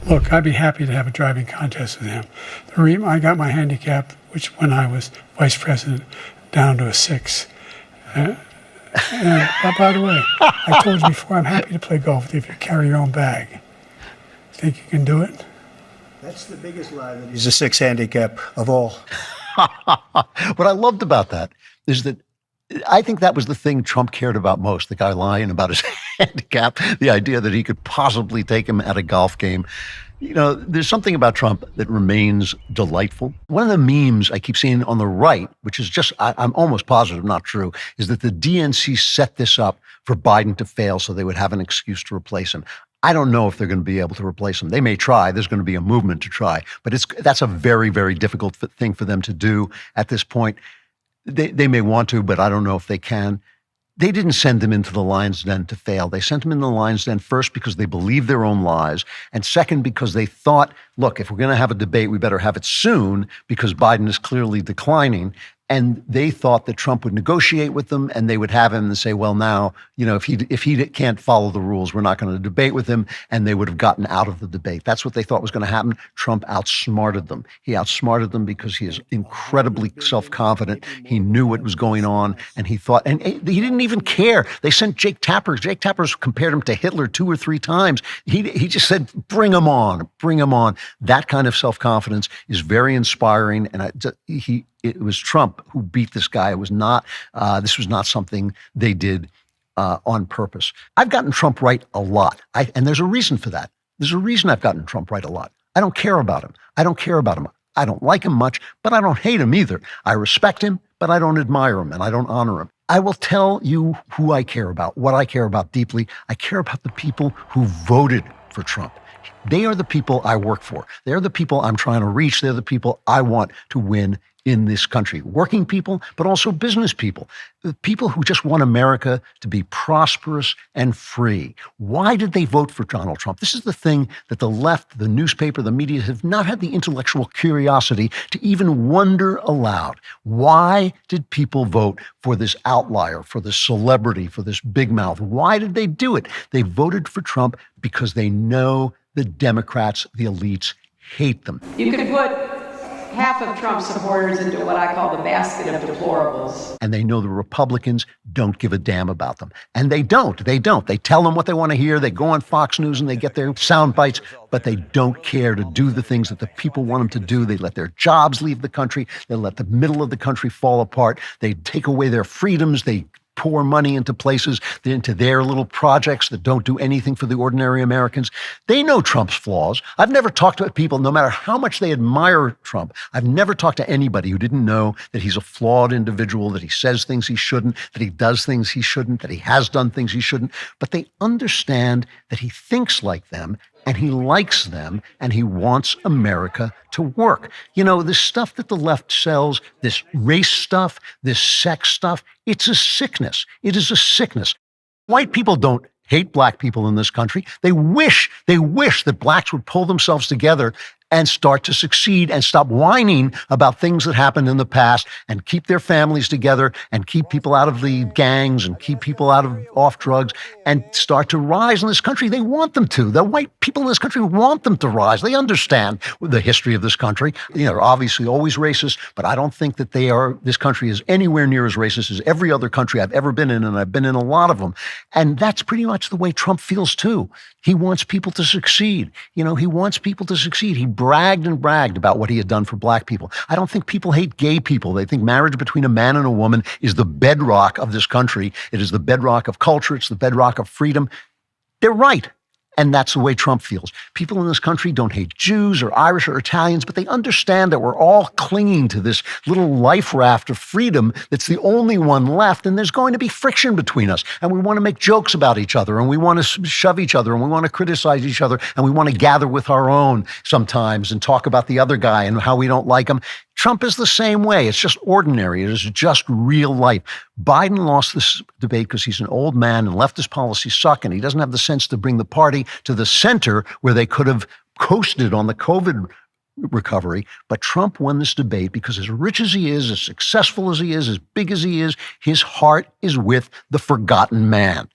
Look, I'd be happy to have a driving contest with him. I got my handicap, which when I was vice president, down to a 6. And by the way, I told you before, I'm happy to play golf with you if you carry your own bag. Think you can do it? That's the biggest lie, that he's a 6 handicap of all. What I loved about that is that I think that was the thing Trump cared about most, the guy lying about his handicap, the idea that he could possibly take him at a golf game. You know, there's something about Trump that remains delightful. One of the memes I keep seeing on the right, which is just, I'm almost positive not true, is that the DNC set this up for Biden to fail so they would have an excuse to replace him. I don't know if they're going to be able to replace him. They may try. There's going to be a movement to try. But that's a very, very difficult thing for them to do at this point. They may want to, but I don't know if they can. They didn't send him into the lion's den to fail. They sent him in the lion's den first because they believed their own lies, and second because they thought, look, if we're going to have a debate, we better have it soon because Biden is clearly declining. And they thought that Trump would negotiate with them and they would have him and say, well, now, you know, if he can't follow the rules, we're not going to debate with him. And they would have gotten out of the debate. That's what they thought was going to happen. Trump outsmarted them. He outsmarted them because he is incredibly self-confident. He knew what was going on and he thought, and he didn't even care. They sent Jake Tapper. Jake Tapper's compared him to Hitler 2 or 3 times. He just said, bring him on, bring him on. That kind of self-confidence is very inspiring. And it was Trump who beat this guy. It was not, this was not something they did on purpose. I've gotten Trump right a lot. And there's a reason for that. There's a reason I've gotten Trump right a lot. I don't care about him. I don't care about him. I don't like him much, but I don't hate him either. I respect him, but I don't admire him and I don't honor him. I will tell you who I care about, what I care about deeply. I care about the people who voted for Trump. They are the people I work for. They're the people I'm trying to reach. They're the people I want to win in this country. Working people, but also business people. The people who just want America to be prosperous and free. Why did they vote for Donald Trump? This is the thing that the left, the newspaper, the media have not had the intellectual curiosity to even wonder aloud. Why did people vote for this outlier, for this celebrity, for this big mouth? Why did they do it? They voted for Trump because they know the Democrats, the elites, hate them. You could put half of Trump's supporters into what I call the basket of deplorables. And they know the Republicans don't give a damn about them. And they don't. They don't. They tell them what they want to hear. They go on Fox News and they get their sound bites, but they don't care to do the things that the people want them to do. They let their jobs leave the country. They let the middle of the country fall apart. They take away their freedoms. They pour money into places, into their little projects that don't do anything for the ordinary Americans. They know Trump's flaws. I've never talked to people, no matter how much they admire Trump, I've never talked to anybody who didn't know that he's a flawed individual, that he says things he shouldn't, that he does things he shouldn't, that he has done things he shouldn't. But they understand that he thinks like them and he likes them, and he wants America to work. You know, this stuff that the left sells, this race stuff, this sex stuff, it's a sickness. It is a sickness. White people don't hate black people in this country. They wish that blacks would pull themselves together and start to succeed and stop whining about things that happened in the past and keep their families together and keep people out of the gangs and keep people off drugs and start to rise in this country. They want them to. The white people in this country want them to rise. They understand the history of this country. You know, they're obviously always racist, but I don't think that this country is anywhere near as racist as every other country I've ever been in, and I've been in a lot of them. And that's pretty much the way Trump feels too. He wants people to succeed. You know, he wants people to succeed. He bragged and bragged about what he had done for black people. I don't think people hate gay people. They think marriage between a man and a woman is the bedrock of this country. It is the bedrock of culture. It's the bedrock of freedom. They're right. And that's the way Trump feels. People in this country don't hate Jews or Irish or Italians, but they understand that we're all clinging to this little life raft of freedom that's the only one left, and there's going to be friction between us. And we want to make jokes about each other, and we want to shove each other, and we want to criticize each other, and we want to gather with our own sometimes and talk about the other guy and how we don't like him. Trump is the same way. It's just ordinary. It is just real life. Biden lost this debate because he's an old man and leftist policies suck, and he doesn't have the sense to bring the party to the center where they could have coasted on the COVID recovery. But Trump won this debate because as rich as he is, as successful as he is, as big as he is, his heart is with the forgotten man.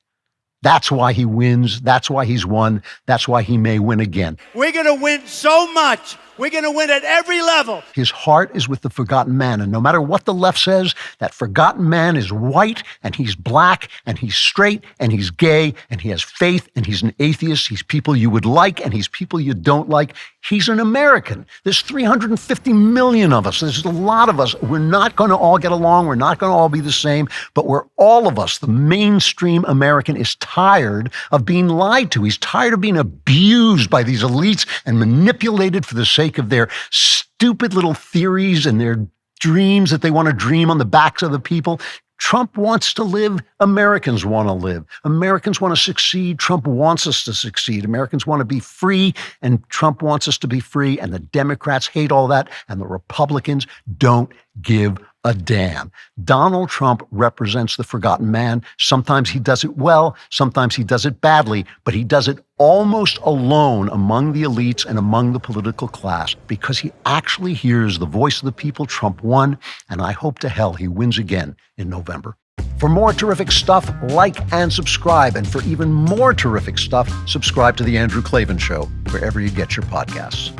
That's why he wins. That's why he's won. That's why he may win again. We're going to win so much. We're going to win at every level. His heart is with the forgotten man. And no matter what the left says, that forgotten man is white, and he's black, and he's straight, and he's gay, and he has faith, and he's an atheist. He's people you would like, and he's people you don't like. He's an American. There's 350 million of us. There's a lot of us. We're not going to all get along. We're not going to all be the same, but we're all of us. The mainstream American is tired of being lied to. He's tired of being abused by these elites and manipulated for the sake of their stupid little theories and their dreams that they want to dream on the backs of the people. Trump wants to live. Americans want to live. Americans want to succeed. Trump wants us to succeed. Americans want to be free, and Trump wants us to be free. And the Democrats hate all that, and the Republicans don't give a damn. Donald Trump represents the forgotten man. Sometimes he does it well, sometimes he does it badly, but he does it almost alone among the elites and among the political class because he actually hears the voice of the people. Trump won, and I hope to hell he wins again in November. For more terrific stuff, like and subscribe. And for even more terrific stuff, subscribe to The Andrew Klavan Show, wherever you get your podcasts.